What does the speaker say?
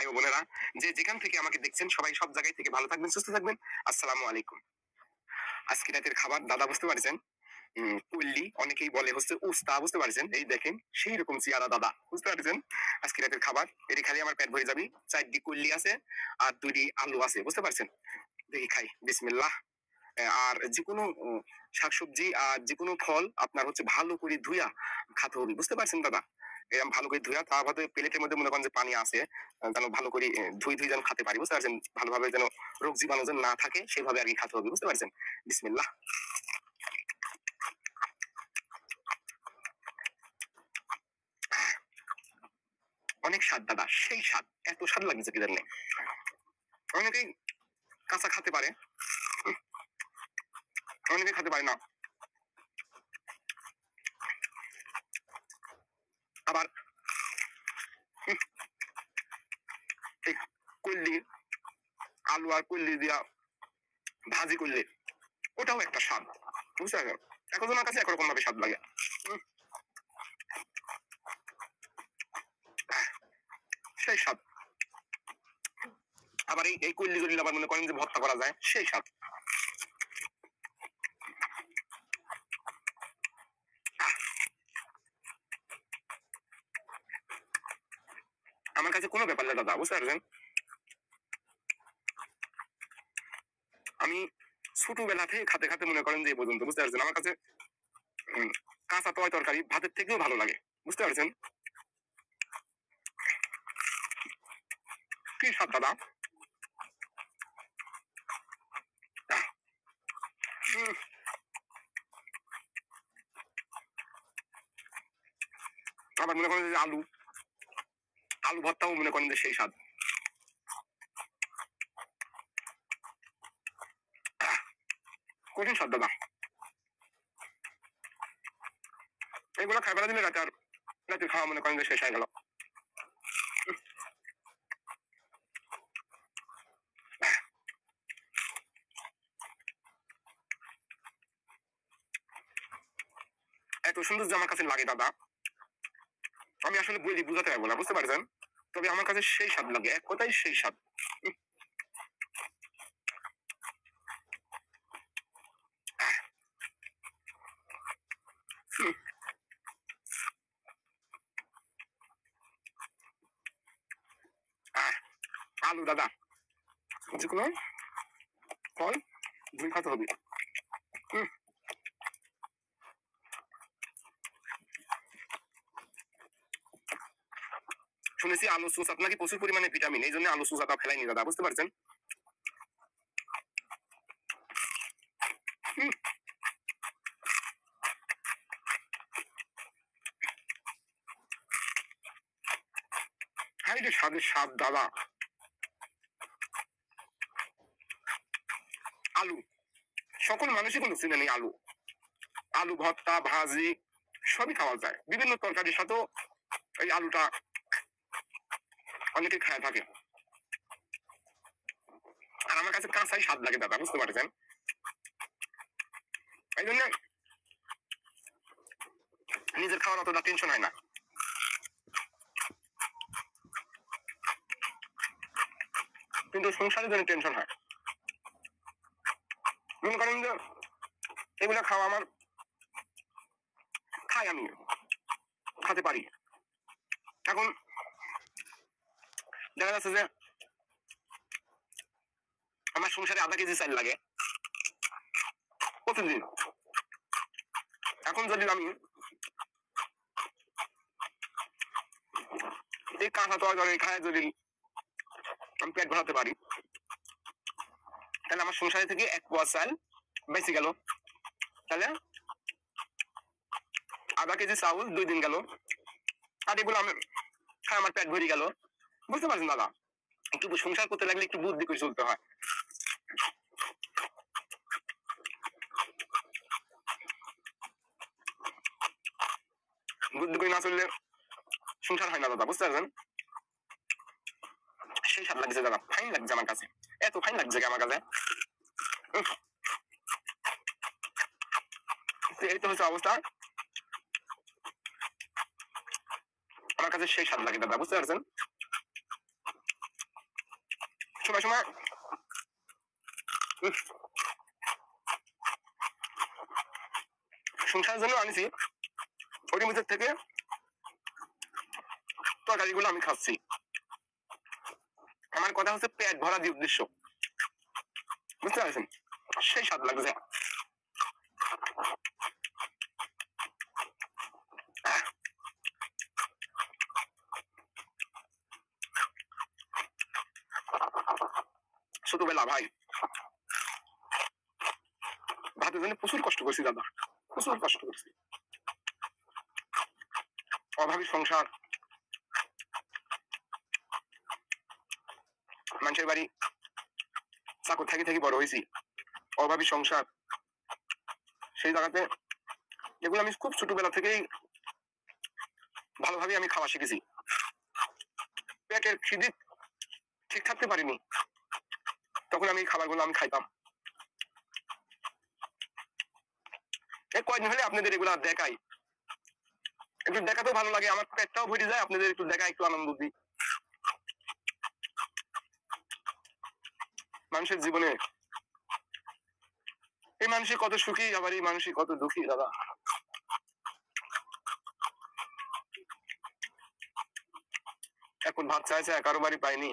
ভাই ও বোনেরা, যে যেখান থেকে আমাকে দেখছেন সবাই সব জায়গায় থেকে ভালো থাকবেন, সুস্থ থাকবেন। আসসালামু আলাইকুম। আজকে রাতের খাবার দাদা বুঝতে পারছেন? কুল্লি অনেকেই বলে হচ্ছে উস্তা, বুঝতে পারছেন? এই দেখেন সেই রকম চেয়ারা দাদা, বুঝতে পারছেন? আজকে রাতের খাবার এটি খালি আমার পেট ভরে যাবি। 4টি কুল্লি আছে আর 2টি আলু আছে, বুঝতে পারছেন? দেখি খাই, বিসমিল্লাহ। আর যেকোনো শাকসবজি আর যেকোনো ফল আপনার হচ্ছে ভালো করে ধুইয়া খাতে হবে, বুঝতে পারছেন দাদা? এরকম ভালো করে ধুইয়া তার মধ্যে প্লেটের মধ্যে মনে করেন যে পানি আছে, যেন ভালো করে ধুই ধুই যেন খেতে পারি, বুঝতে পারছেন? ভালোভাবে যেন রোগ জীবাণু যেন না থাকে সেভাবে আর কি খেতে হবে, বুঝতে পারছেন? বিসমিল্লাহ। অনেক স্বাদ দাদা, সেই স্বাদ, এত স্বাদ লাগছে কি জানেন? অনেকেই কাঁচা খেতে পারে, অনেকে খেতে পারে না। আবার এই কল্লি, আলু আর কল্লি দিয়া ভাজি করলে ওটাও একটা স্বাদ, বুঝতে পারছেন? একজনের কাছে একরকম ভাবে স্বাদ লাগে। সেই স্বাদ। আবার এই কল্লি যদি আবার মনে করেন যে ভর্তা করা যায়, সেই স্বাদ। আমার কাছে কোনো ব্যাপার না দাদা, বুঝতে পারছেন? আমি ছোটবেলা থেকে খাতে খাতে মনে করেন যে এই পর্যন্ত, বুঝতে পারছেন? আমার কাছে কাঁচা তরকারি ভাতের থেকেও ভালো লাগে, বুঝতে পারছেন? কি স্বাদ দাদা। আবার মনে করেন যে আলু, আলু ভর্তাও মনে করেন যে সেই স্বাদ। কঠিন স্বাদ দাদা। এগুলো খাইবার দিলে রাতে আর রাতে খাওয়া মনে করেন যে শেষ হয়ে গেল। এত সুন্দর যে আমার কাছে লাগে দাদা, আমি আসলে বই বুঝাতে পারবো না, বুঝতে পারছেন? তবে আমার কাছে সেই স্বাদ লাগে, এক কথাই সেই স্বাদ। আলু দাদা, যেগুলো ফল ধুই খাতে হবে। শুনেছি আলু সুসাত নাকি প্রচুর পরিমাণে ভিটামিন, এই জন্য আলু সুসাটা ফেলাইনি দাদা, বুঝতে পারছেন? হ্যাঁ, এটা স্বাদের স্বাদ দাদা। আলু সকল মানুষই কিন্তু চিনে নেই আলু। আলু ভর্তা, ভাজি সবই খাওয়া যায়, বিভিন্ন তরকারির সাথেও এই আলুটা অনেকে খায় থাকে। আর আমার কাছে কাঁচাই স্বাদ লাগে দাদা, বুঝতে পারছেন? এই জন্য নিজের খাওয়ার অতটা টেনশন হয় না। কিন্তু সংসারের জন্য টেনশন হয়। মনে করেন যে এগুলো খাওয়া আমার, খাই আমি, খেতে পারি। এখন দেখা যাচ্ছে যে আমার সংসারে আধা কেজি চাল লাগে প্রতিদিন। এখন যদি আমি এই কাঁচা তরকারি খায় যদি আমি পেট ভরাতে পারি, তাহলে আমার সংসারে থেকে 1 পোয়া চাল বেঁচে গেল। তাহলে আধা কেজি চাউল 2 দিন গেল, আর এগুলো আমি খাই আমার পেট ভরে গেল, বুঝতে পারছেন দাদা? একটু সংসার করতে লাগলে একটু বুদ্ধি করে চলতে হয়। বুদ্ধি করে না চললে সংসার হয় না দাদা, বুঝতে পারছেন? সেই স্বাদ লাগছে দাদা, ফাইন লাগছে আমার কাছে, এত ফাইন লাগছে আমার কাছে। এই তো হচ্ছে অবস্থা, আমার কাছে সেই স্বাদ লাগে দাদা, বুঝতে পারছেন? সময় সময় সংসারের জন্য আনিছি, ওটির ভিতর থেকে তরকারিগুলো আমি খাচ্ছি। আমার কথা হচ্ছে পেট ভরা দিয়ে উদ্দেশ্য, বুঝতে পারছেন? সেই স্বাদ লাগছে। ছোটবেলা ভাই ভাতের জন্য প্রচুর কষ্ট করছি দাদা, প্রচুর কষ্ট করছি। অভাবী সংসার, মানুষের বাড়ি চাকর থাকি থাকি বড় হয়েছি, অভাবী সংসার। সেই জায়গাতে এগুলো আমি খুব ছোটবেলা থেকেই ভালোভাবে আমি খাওয়া শিখেছি। পেটের খিদে ঠিক থাকতে পারিনি, তখন আমি এই খাবারগুলো আমি খাইতাম। এই কয়দিন হলে আপনাদের এগুলা দেখাই, একটু দেখাতেও ভালো লাগে, আমার পেটটাও ভরে যায়, আপনাদের একটু দেখা একটু আনন্দ দিই। মানুষের জীবনে এই মানুষই কত সুখী, আবার এই মানুষই কত দুঃখী দাদা। এখন ভাত চাইছে, কারো বাড়ি পাইনি,